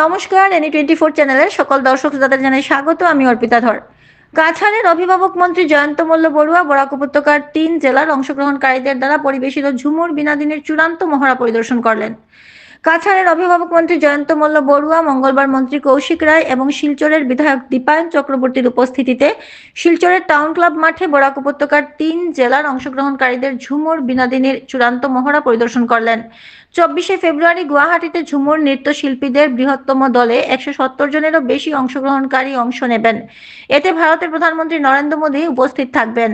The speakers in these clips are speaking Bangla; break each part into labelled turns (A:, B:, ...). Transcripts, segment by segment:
A: নমস্কার, এনি 24 চ্যানেলের সকল দর্শক শ্রোতাদের জানাই স্বাগত। আমি অর্পিতা ধর। কাছাড়ের অভিভাবক মন্ত্রী জয়ন্ত মল্ল বড়ুয়া বরাক উপত্যকার 3 জেলার অংশগ্রহণকারীদের দ্বারা পরিবেশিত ঝুমুর বিনোদিনীর চূড়ান্ত মহড়া পরিদর্শন করলেন। কাছাড়ের অভিভাবক মন্ত্রী জয়ন্ত মল্ল বড়ুয়া মঙ্গলবার মন্ত্রী কৌশিক রায় এবং শিলচরের বিধায়ক দীপায়ন চক্রবর্তীর উপস্থিতিতে শিলচরের টাউন ক্লাব মাঠে বরাক উপত্যকার 3 জেলার অংশগ্রহণকারীদের ঝুমুর বিনোদিনীর চূড়ান্ত মহড়া পরিদর্শন করলেন। 24শে ফেব্রুয়ারি গুয়াহাটিতে ঝুমুর নৃত্যশিল্পীদের বৃহত্তম দলে 170 জনেরও বেশি অংশগ্রহণকারী অংশ নেবেন। এতে ভারতের প্রধানমন্ত্রী নরেন্দ্র মোদী উপস্থিত থাকবেন।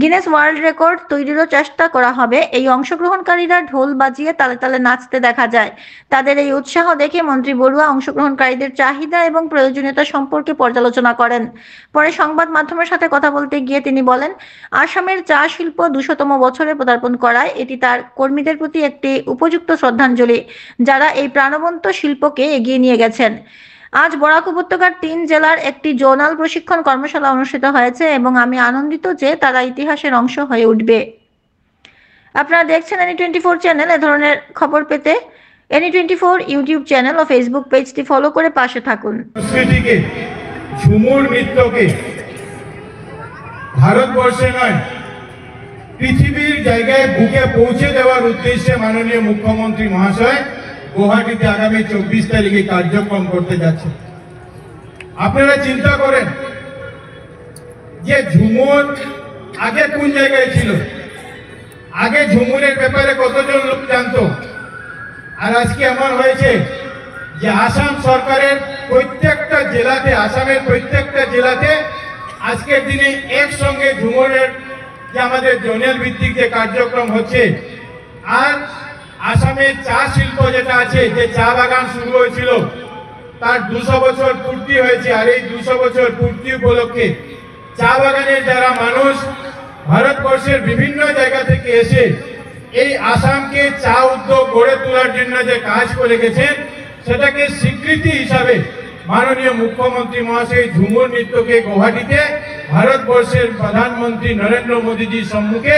A: গিনেস ওয়ার্ল্ড রেকর্ড তৈরিরও চেষ্টা করা হবে। এই অংশগ্রহণকারীরা ঢোল বাজিয়ে তালে তালে নাচতে দেখা যায়। তাদের এই উৎসাহ দেখে মন্ত্রী বড়ুয়া অংশগ্রহণকারীদের চাহিদা এবং প্রয়োজনীয়তা সম্পর্কে পর্যালোচনা করেন। পরে সংবাদ মাধ্যমের সাথে কথা বলতে গিয়ে তিনি বলেন, আসামের চা শিল্প 200তম বছরে পদার্পণ করায় এটি তার কর্মীদের প্রতি একটি উপযুক্ত শ্রদ্ধাঞ্জলি, যারা এই প্রাণবন্ত শিল্পকে এগিয়ে নিয়ে গেছেন। আজ বরাক উপত্যকার 3 জেলার একটি জোনাল প্রশিক্ষণ কর্মশালা অনুষ্ঠিত হয়েছে এবং আমি আনন্দিত যে তারা ইতিহাসের অংশ হয়ে উঠবে। আপনারা দেখছেন এনি 24 চ্যানেল। এ ধরনের খবর পেতে এনি 24 ইউটিউব চ্যানেল ও ফেসবুক পেজটি ফলো করে পাশে থাকুন।
B: সংস্কৃতিকে, ঝুমুর নৃত্যকে ভারতবর্ষে নয় পৃথিবীর জায়গায় বুকে পৌঁছে দেওয়ার উদ্দেশ্যে মাননীয় মুখ্যমন্ত্রী মহাশয় গুয়াহাটিতে আগামী 24 তারিখে কার্যক্রম করতে যাচ্ছে। আপনারা চিন্তা করেন যে ঝুমুর আগে কোন জায়গায় ছিল, আগে ঝুমুরের ব্যাপারে কতজন লোক জানতো, আর আজকে এমন হয়েছে যে আসাম সরকারের প্রত্যেকটা জেলাতে, আসামের প্রত্যেকটা জেলাতে আজকের দিনে একসঙ্গে ঝুমুরের যে আমাদের জোনাল ভিত্তিক যে কার্যক্রম হচ্ছে। আর আসামের চা শিল্প যেটা আছে, যে চা বাগান শুরু হয়েছিল তার 200 বছর পূর্তি হয়েছে। আর এই 200 বছর পূর্তি উপলক্ষে চা বাগানের যারা মানুষ ভারতবর্ষের বিভিন্ন জায়গা থেকে এসে এই আসামকে চা উদ্যোগ গড়ে তোলার জন্য যে কাজ করে গেছেন, সেটাকে স্বীকৃতি হিসাবে মাননীয় মুখ্যমন্ত্রী মহাশয় ঝুমুর নৃত্যকে গুয়াহাটিতে ভারতবর্ষের প্রধানমন্ত্রী নরেন্দ্র মোদীজির সম্মুখে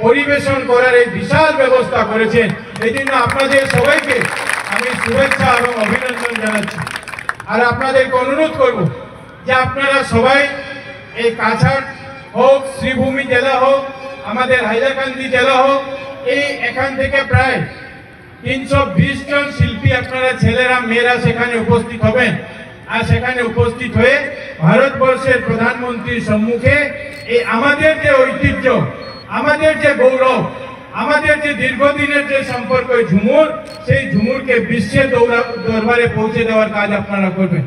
B: পরিবেশন করার এই বিশাল ব্যবস্থা করেছেন। এই জন্য আপনাদের সবাইকে আমি শুভেচ্ছা এবং অভিনন্দন জানাচ্ছি। আর আপনাদেরকে অনুরোধ করব যে আপনারা সবাই এই কাছাড় হোক, শ্রীভূমি জেলা হোক, আমাদের হাইলাকান্দি জেলা হোক, এই এখান থেকে প্রায় 320 জন শিল্পী আপনারা ছেলেরা মেয়েরা সেখানে উপস্থিত হবেন। আর সেখানে উপস্থিত হয়ে ভারতবর্ষের প্রধানমন্ত্রীর সম্মুখে এই আমাদের যে ঐতিহ্য, আমাদের যে গৌরব, আমাদের যে দীর্ঘদিনের যে সম্পর্ক ঝুমুর, সেই ঝুমুরকে বিশ্বের দরবারে পৌঁছে দেওয়ার কাজ আপনারা করবেন।